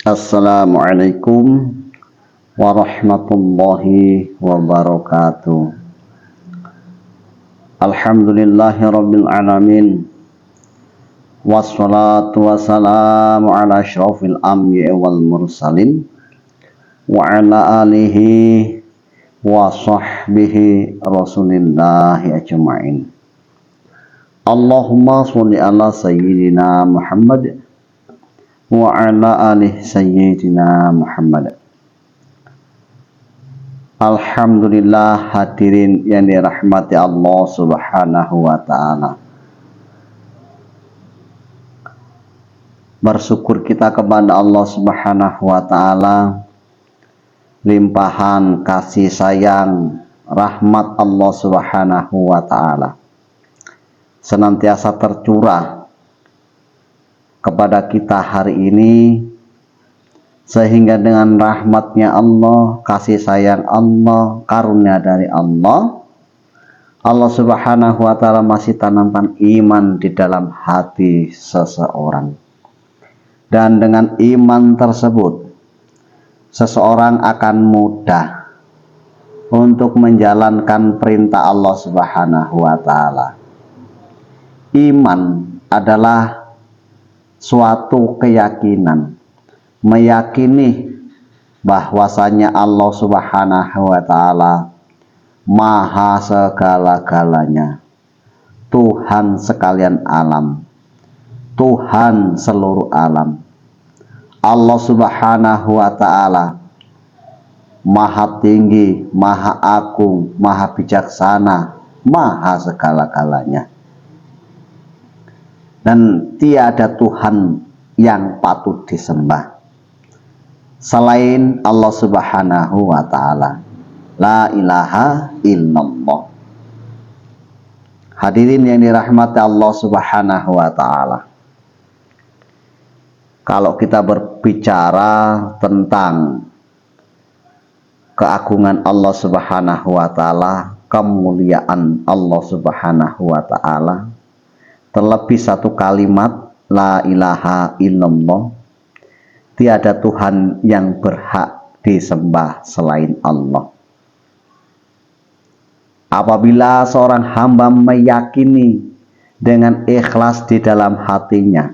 Assalamualaikum warahmatullahi wabarakatuh. Alhamdulillahirabbil alamin. Wassalatu wassalamu ala asyrafil anbiya'i wal mursalin wa ala alihi wa sahbihi rasulillahi ajma'in. Allahumma sholli ala sayyidina Muhammad wa ala alihi sayyidina Muhammad. Alhamdulillah, hadirin yang dirahmati Allah Subhanahu wa taala. Bersyukur kita kepada Allah Subhanahu wa taala, limpahan kasih sayang rahmat Allah Subhanahu wa taala senantiasa tercurah kepada kita hari ini, sehingga dengan rahmatnya Allah, kasih sayang Allah, karunia dari Allah, Allah Subhanahu wa taala masih tanamkan iman di dalam hati seseorang. Dan dengan iman tersebut, seseorang akan mudah untuk menjalankan perintah Allah Subhanahu wa taala. Iman adalah suatu keyakinan, meyakini bahwasanya Allah Subhanahu wa taala maha segala-galanya, Tuhan sekalian alam, Tuhan seluruh alam. Allah Subhanahu wa taala maha tinggi, maha agung, maha bijaksana, maha segala-galanya. Dan tiada Tuhan yang patut disembah selain Allah Subhanahu wa taala. La ilaha illallah. Hadirin yang dirahmati Allah Subhanahu wa taala, kalau kita berbicara tentang keagungan Allah Subhanahu wa taala, kemuliaan Allah Subhanahu wa taala, terlebih satu kalimat la ilaha illallah, tiada Tuhan yang berhak disembah selain Allah. Apabila seorang hamba meyakini dengan ikhlas di dalam hatinya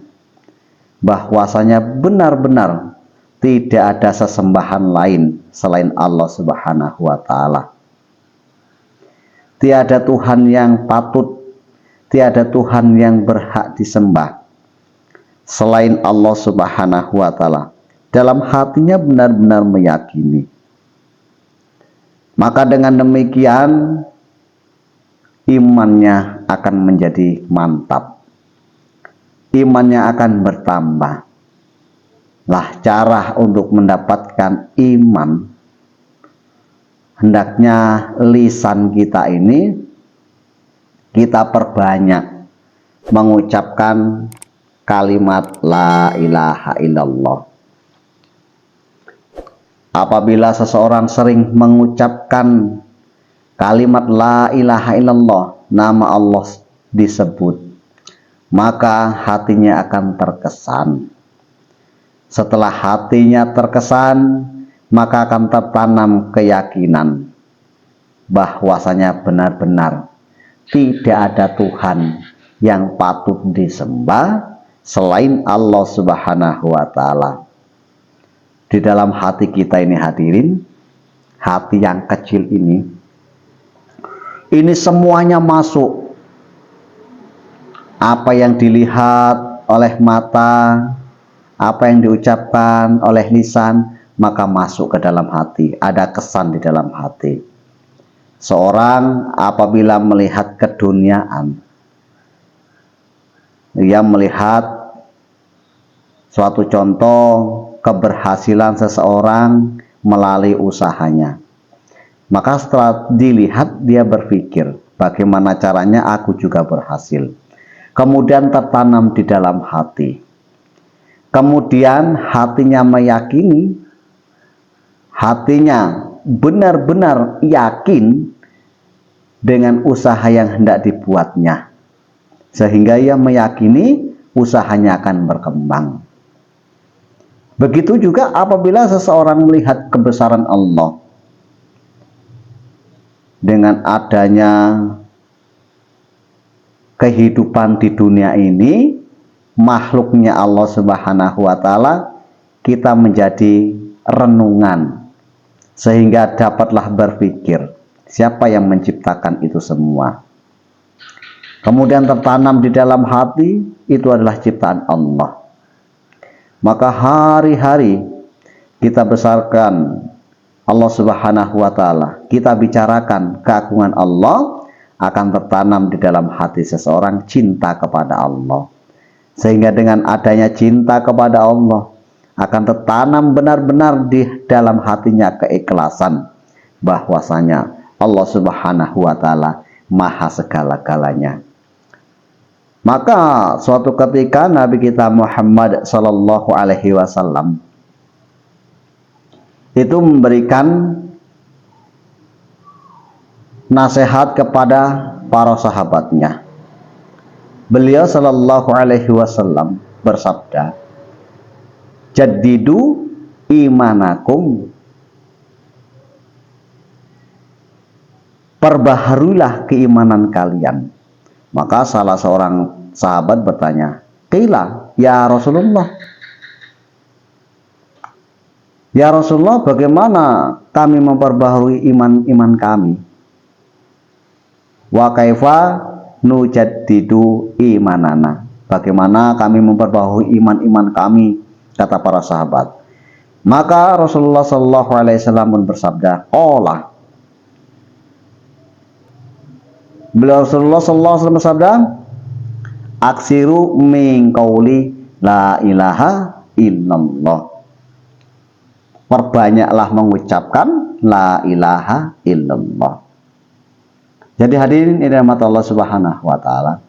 bahwasanya benar-benar tidak ada sesembahan lain selain Allah Subhanahu wa taala, tiada Tuhan yang patut, tiada Tuhan yang berhak disembah selain Allah Subhanahu wa taala, dalam hatinya benar-benar meyakini, maka dengan demikian imannya akan menjadi mantap, imannya akan bertambah. Lah cara untuk mendapatkan iman, hendaknya lisan kita ini kita perbanyak mengucapkan kalimat la ilaha illallah. Apabila seseorang sering mengucapkan kalimat la ilaha illallah, nama Allah disebut, maka hatinya akan terkesan. Setelah hatinya terkesan, maka akan tertanam keyakinan bahwasanya benar-benar tidak ada Tuhan yang patut disembah selain Allah Subhanahu wa taala. Di dalam hati kita ini, hadirin, hati yang kecil ini semuanya masuk. Apa yang dilihat oleh mata, apa yang diucapkan oleh lisan, maka masuk ke dalam hati, ada kesan di dalam hati. Seorang apabila melihat keduniaan, dia melihat suatu contoh keberhasilan seseorang melalui usahanya, maka setelah dilihat dia berpikir, bagaimana caranya aku juga berhasil. Kemudian tertanam di dalam hati. Kemudian hatinya meyakini, hatinya benar-benar yakin dengan usaha yang hendak dibuatnya, sehingga ia meyakini usahanya akan berkembang. Begitu juga apabila seseorang melihat kebesaran Allah dengan adanya kehidupan di dunia ini, makhluknya Allah Subhanahu wa Ta'ala, kita menjadi renungan sehingga dapatlah berpikir siapa yang menciptakan itu semua. Kemudian tertanam di dalam hati, itu adalah ciptaan Allah. Maka hari-hari kita besarkan Allah Subhanahu wa Ta'ala, kita bicarakan keagungan Allah, akan tertanam di dalam hati seseorang cinta kepada Allah. Sehingga dengan adanya cinta kepada Allah, akan tertanam benar-benar di dalam hatinya keikhlasan bahwasanya Allah Subhanahu wa Ta'ala maha segala-galanya. Maka suatu ketika Nabi kita Muhammad Sallallahu Alaihi Wasallam itu memberikan nasihat kepada para sahabatnya. Beliau Sallallahu Alaihi Wasallam bersabda, "Jaddidu imanakum." Perbaharuilah keimanan kalian. Maka salah seorang sahabat bertanya, "Qila ya Rasulullah, ya Rasulullah, bagaimana kami memperbaharui iman kami? Wa kaifa nujaddidu imanana?" Bagaimana kami memperbaharui iman kami, kata para sahabat. Maka Rasulullah Shallallahu Alaihi Wasallam pun bersabda, "Qala." Beliau Rasulullah Sallallahu Alaihi Wasallam bersabda, "Aksiru min qauli la ilaha illallah." Perbanyaklah mengucapkan la ilaha illallah. Jadi hadirin ini rahmat Allah Subhanahu wa Ta'ala,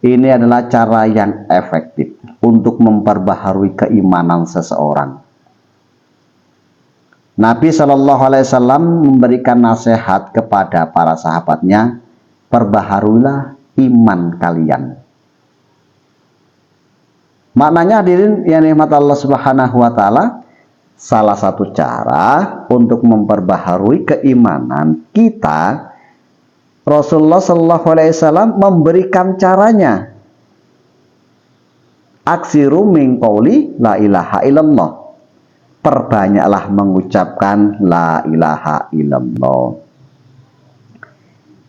ini adalah cara yang efektif untuk memperbaharui keimanan seseorang. Nabi Shallallahu Alaihi Wasallam memberikan nasihat kepada para sahabatnya, perbaharuilah iman kalian. Maknanya hadirin yang nikmat Allah Subhanahu wa Ta'ala, salah satu cara untuk memperbaharui keimanan kita, Rasulullah Sallallahu Alaihi Wasallam memberikan caranya. Aksiru min qauli la ilaha illallah. Perbanyaklah mengucapkan la ilaha illallah.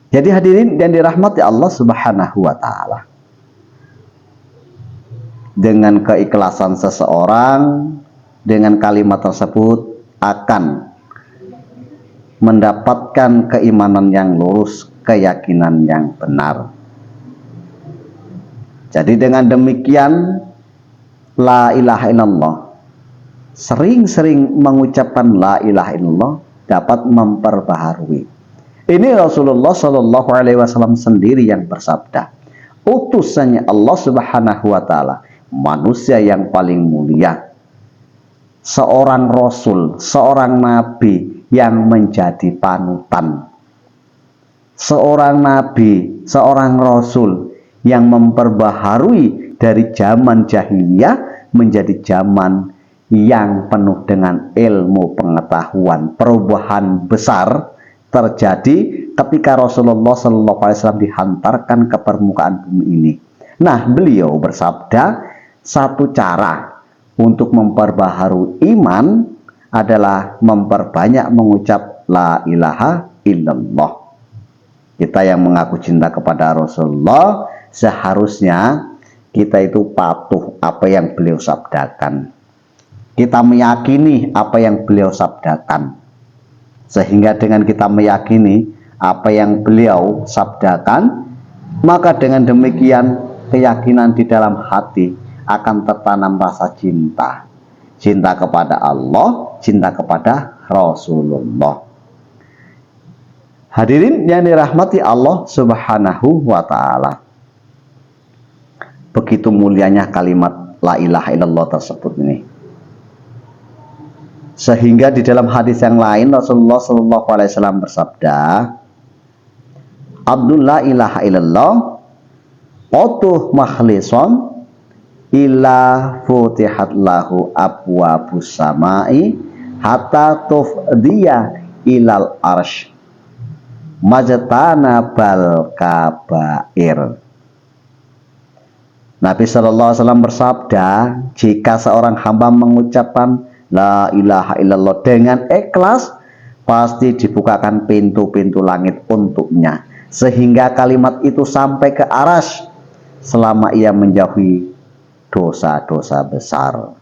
Jadi hadirin yang dirahmati Allah Subhanahu wa Ta'ala, dengan keikhlasan seseorang dengan kalimat tersebut akan mendapatkan keimanan yang lurus, keyakinan yang benar. Jadi dengan demikian, la ilaha illallah, sering-sering mengucapkan la ilaha illallah dapat memperbaharui. Ini Rasulullah Shallallahu Alaihi Wasallam sendiri yang bersabda, utusannya Allah Subhanahu wa Ta'ala, manusia yang paling mulia, seorang Rasul, seorang Nabi yang menjadi panutan, seorang Nabi, seorang Rasul yang memperbaharui dari zaman jahiliyah menjadi zaman yang penuh dengan ilmu pengetahuan. Perubahan besar terjadi ketika Rasulullah SAW dihantarkan ke permukaan bumi ini. Nah, beliau bersabda, satu cara untuk memperbaharui iman adalah memperbanyak mengucap la ilaha illallah. Kita yang mengaku cinta kepada Rasulullah, seharusnya kita itu patuh apa yang beliau sabdakan. Kita meyakini apa yang beliau sabdakan. Sehingga dengan kita meyakini apa yang beliau sabdakan, maka dengan demikian keyakinan di dalam hati akan tertanam rasa cinta. Cinta kepada Allah, cinta kepada Rasulullah. Hadirin yang dirahmati Allah Subhanahu wa Ta'ala, begitu mulianya kalimat la ilaha illallah tersebut ini. Sehingga di dalam hadis yang lain Rasulullah Shallallahu Alaihi Wasallam bersabda, Abdullah ilaha illallah otuh makhlison illa futihat lahu abwabus samai hatta tufdiya ilal arsh majtana bal kabair. Nabi SAW bersabda, jika seorang hamba mengucapkan la ilaha illallah dengan ikhlas, pasti dibukakan pintu-pintu langit untuknya, sehingga kalimat itu sampai ke arasy selama ia menjauhi dosa-dosa besar.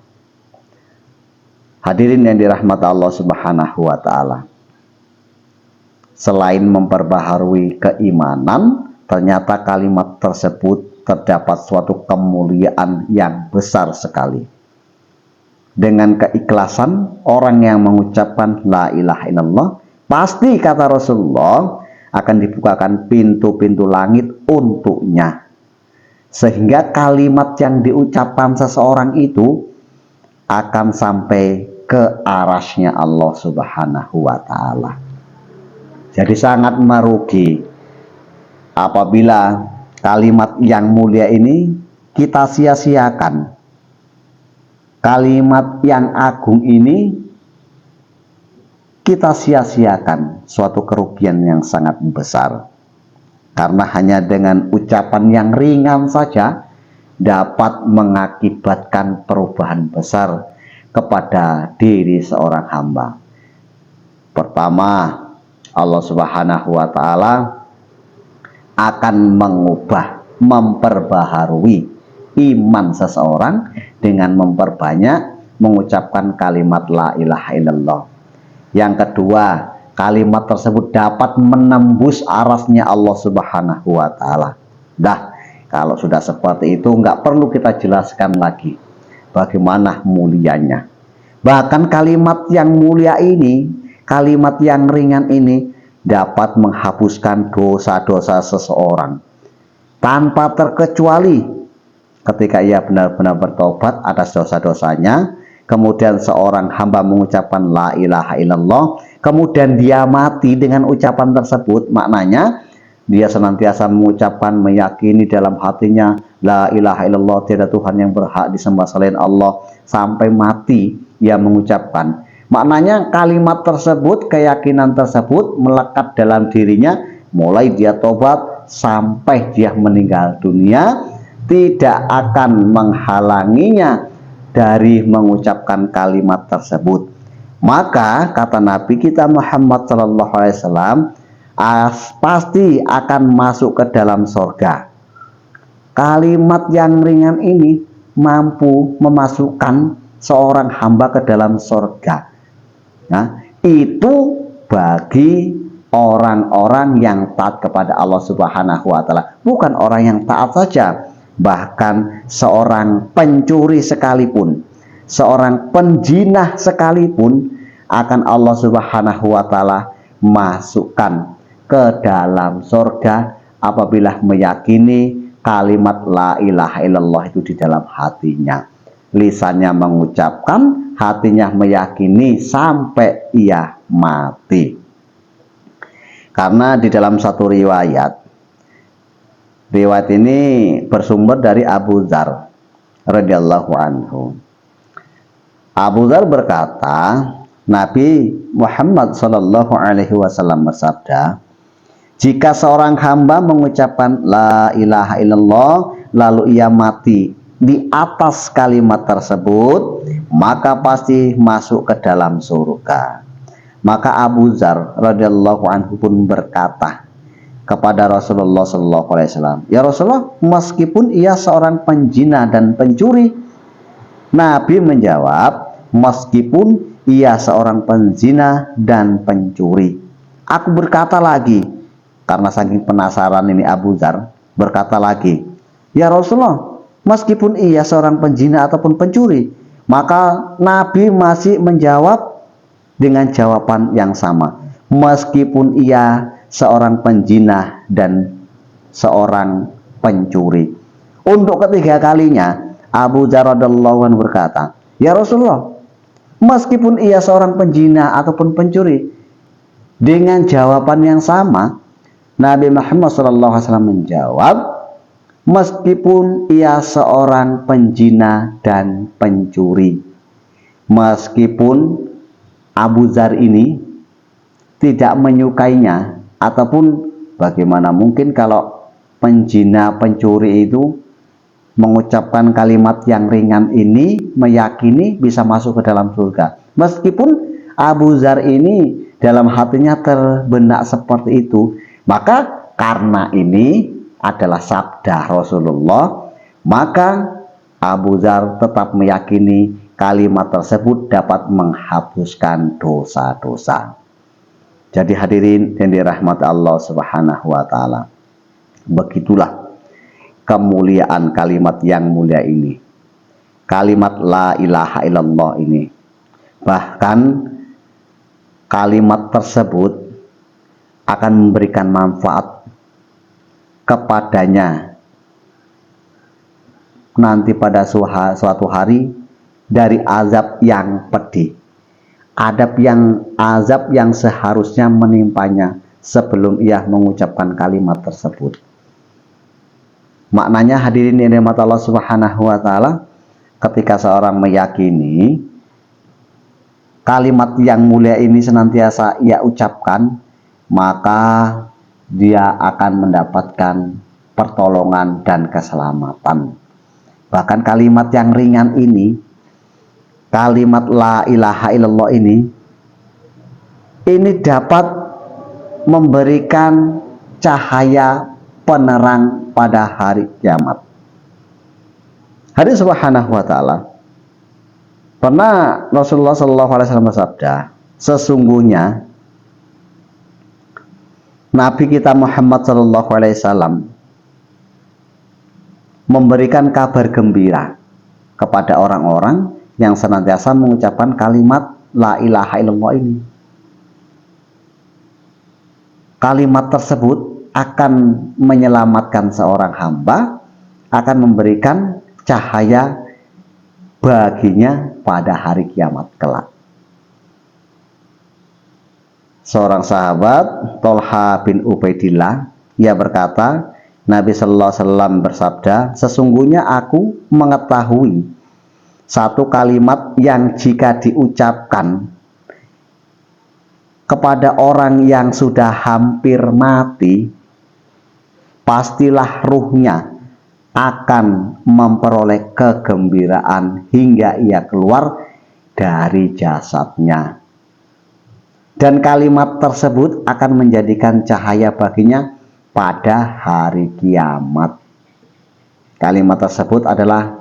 Hadirin yang dirahmati Allah Subhanahu wa taala. Selain memperbaharui keimanan, ternyata kalimat tersebut terdapat suatu kemuliaan yang besar sekali. Dengan keikhlasan orang yang mengucapkan la ilaha illallah, pasti kata Rasulullah akan dibukakan pintu-pintu langit untuknya, sehingga kalimat yang diucapkan seseorang itu akan sampai ke arasnya Allah Subhanahu wa taala. Jadi sangat merugi apabila kalimat yang mulia ini kita sia-siakan. Kalimat yang agung ini kita sia-siakan, suatu kerugian yang sangat besar. Karena hanya dengan ucapan yang ringan saja dapat mengakibatkan perubahan besar kepada diri seorang hamba. Pertama, Allah Subhanahu wa taala akan mengubah, memperbaharui iman seseorang dengan memperbanyak mengucapkan kalimat la ilaha illallah. Yang kedua, kalimat tersebut dapat menembus arasnya Allah Subhanahu wa taala. Dah, kalau sudah seperti itu nggak perlu kita jelaskan lagi bagaimana mulianya. Bahkan kalimat yang mulia ini, kalimat yang ringan ini dapat menghapuskan dosa-dosa seseorang tanpa terkecuali ketika ia benar-benar bertobat atas dosa-dosanya, kemudian seorang hamba mengucapkan la ilaha illallah, kemudian dia mati dengan ucapan tersebut, maknanya dia senantiasa mengucapkan, meyakini dalam hatinya la ilaha illallah, tiada Tuhan yang berhak disembah selain Allah, sampai mati ia mengucapkan. Maknanya kalimat tersebut, keyakinan tersebut melekat dalam dirinya mulai dia tobat sampai dia meninggal dunia, tidak akan menghalanginya dari mengucapkan kalimat tersebut. Maka kata Nabi kita Muhammad SAW pasti akan masuk ke dalam surga. Kalimat yang ringan ini mampu memasukkan seorang hamba ke dalam surga. Nah, itu bagi orang-orang yang taat kepada Allah Subhanahu wa taala. Bukan orang yang taat saja, bahkan seorang pencuri sekalipun, seorang penjinah sekalipun akan Allah Subhanahu wa taala masukkan ke dalam surga apabila meyakini kalimat la ilaha illallah itu di dalam hatinya. Lisannya mengucapkan, hatinya meyakini sampai ia mati. Karena di dalam satu riwayat ini bersumber dari Abu Dzar radhiyallahu anhu. Abu Dzar berkata, Nabi Muhammad sallallahu alaihi wasallam bersabda, jika seorang hamba mengucapkan la ilaha illallah lalu ia mati di atas kalimat tersebut, maka pasti masuk ke dalam surga. Maka Abu Dzar radhiyallahu anhu pun berkata kepada Rasulullah sallallahu alaihi wasallam, ya Rasulullah, meskipun ia seorang penjina dan pencuri. Nabi menjawab, meskipun ia seorang penzina dan pencuri. Aku berkata lagi, karena saking penasaran ini Abu Dzar berkata lagi, ya Rasulullah, meskipun ia seorang penjina ataupun pencuri. Maka Nabi masih menjawab dengan jawaban yang sama, meskipun ia seorang penjinah dan seorang pencuri. Untuk ketiga kalinya Abu Dzar radhiyallahu anhu berkata, ya Rasulullah, meskipun ia seorang penjinah ataupun pencuri. Dengan jawaban yang sama Nabi Muhammad SAW menjawab, meskipun ia seorang penjina dan pencuri. Meskipun Abu Dzar ini tidak menyukainya, ataupun bagaimana mungkin kalau penjina pencuri itu mengucapkan kalimat yang ringan ini meyakini bisa masuk ke dalam surga. Meskipun Abu Dzar ini dalam hatinya terbenak seperti itu, maka karena ini adalah sabda Rasulullah, maka Abu Dzar tetap meyakini kalimat tersebut dapat menghapuskan dosa-dosa. Jadi hadirin yang dirahmati Allah Subhanahu wa taala, begitulah kemuliaan kalimat yang mulia ini, kalimat la ilaha illallah ini. Bahkan kalimat tersebut akan memberikan manfaat kepadanya nanti pada suatu hari dari azab yang pedih, azab yang seharusnya menimpanya sebelum ia mengucapkan kalimat tersebut. Maknanya hadirin yang dirahmati Allah Subhanahu wa taala, ketika seorang meyakini kalimat yang mulia ini senantiasa ia ucapkan, maka dia akan mendapatkan pertolongan dan keselamatan. Bahkan kalimat yang ringan ini, kalimat la ilaha illallah ini dapat memberikan cahaya penerang pada hari kiamat. Hadis Subhanahu wa taala, pernah Rasulullah SAW bersabda, sesungguhnya Nabi kita Muhammad SAW memberikan kabar gembira kepada orang-orang yang senantiasa mengucapkan kalimat la ilaha illallah ini. Kalimat tersebut akan menyelamatkan seorang hamba, akan memberikan cahaya baginya pada hari kiamat kelak. Seorang sahabat, Tolha bin Ubaidillah, ia berkata, Nabi Sallallahu Alaihi Wasallam bersabda, sesungguhnya aku mengetahui satu kalimat yang jika diucapkan kepada orang yang sudah hampir mati, pastilah ruhnya akan memperoleh kegembiraan hingga ia keluar dari jasadnya. Dan kalimat tersebut akan menjadikan cahaya baginya pada hari kiamat. Kalimat tersebut adalah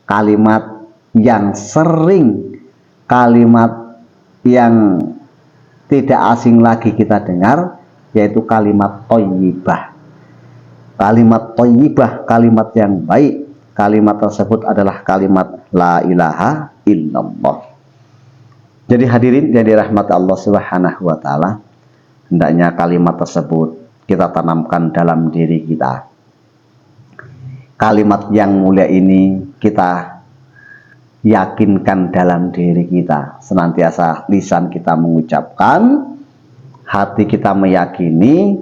kalimat yang sering, kalimat yang tidak asing lagi kita dengar, yaitu kalimat thayyibah. Kalimat thayyibah, kalimat yang baik. Kalimat tersebut adalah kalimat la ilaha illallah. Jadi hadirin yang dirahmati Allah Subhanahu wa taala, hendaknya kalimat tersebut kita tanamkan dalam diri kita. Kalimat yang mulia ini kita yakinkan dalam diri kita. Senantiasa lisan kita mengucapkan, hati kita meyakini,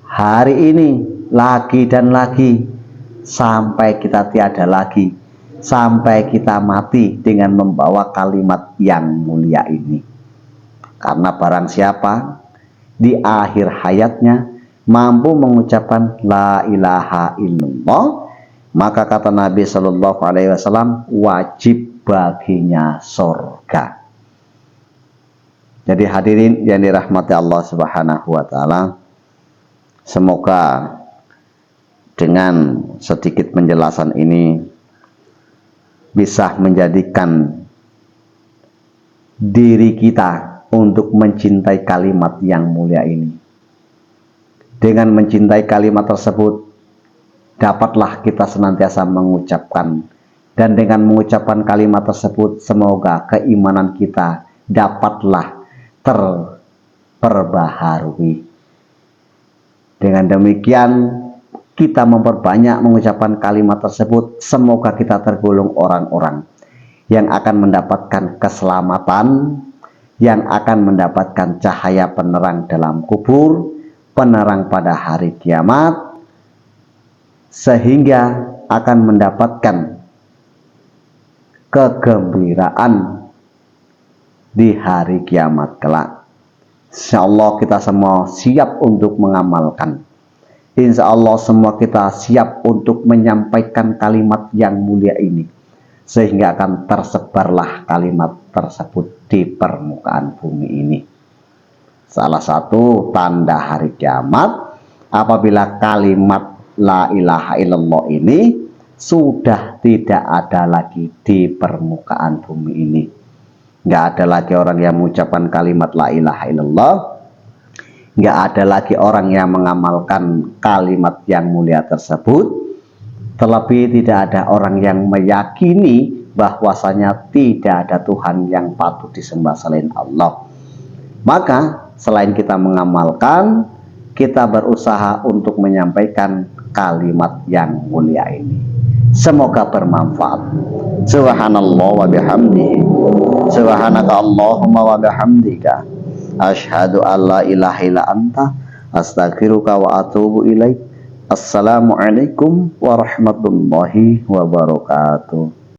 hari ini lagi dan lagi, sampai kita tiada lagi, sampai kita mati dengan membawa kalimat yang mulia ini. Karena barang siapa di akhir hayatnya mampu mengucapkan la ilaha illallah, maka kata Nabi Shallallahu Alaihi Wasallam, wajib baginya surga. Jadi hadirin yang dirahmati Allah Subhanahu wa taala, semoga dengan sedikit penjelasan ini bisa menjadikan diri kita untuk mencintai kalimat yang mulia ini. Dengan mencintai kalimat tersebut, dapatlah kita senantiasa mengucapkan, dan dengan mengucapkan kalimat tersebut, semoga keimanan kita dapatlah terperbaharui. Dengan demikian, kita memperbanyak mengucapkan kalimat tersebut, semoga kita tergolong orang-orang yang akan mendapatkan keselamatan, yang akan mendapatkan cahaya penerang dalam kubur, penerang pada hari kiamat, sehingga akan mendapatkan kegembiraan di hari kiamat kelak. Insyaallah kita semua siap untuk mengamalkan. Insyaallah semua kita siap untuk menyampaikan kalimat yang mulia ini, sehingga akan tersebarlah kalimat tersebut di permukaan bumi ini. Salah satu tanda hari kiamat apabila kalimat la ilaha illallah ini sudah tidak ada lagi di permukaan bumi ini. Nggak ada lagi orang yang mengucapkan kalimat la ilaha illallah, nggak ada lagi orang yang mengamalkan kalimat yang mulia tersebut, terlebih tidak ada orang yang meyakini bahwasanya tidak ada Tuhan yang patut disembah selain Allah. Maka selain kita mengamalkan, kita berusaha untuk menyampaikan kalimat yang mulia ini. Semoga bermanfaat. Subhanallah wa bihamdihi, subhanaka Allahumma wa bihamdika, asyhadu an la ilaha illa anta, astaghfiruka wa atubu ilaik. Assalamualaikum warahmatullahi wabarakatuh.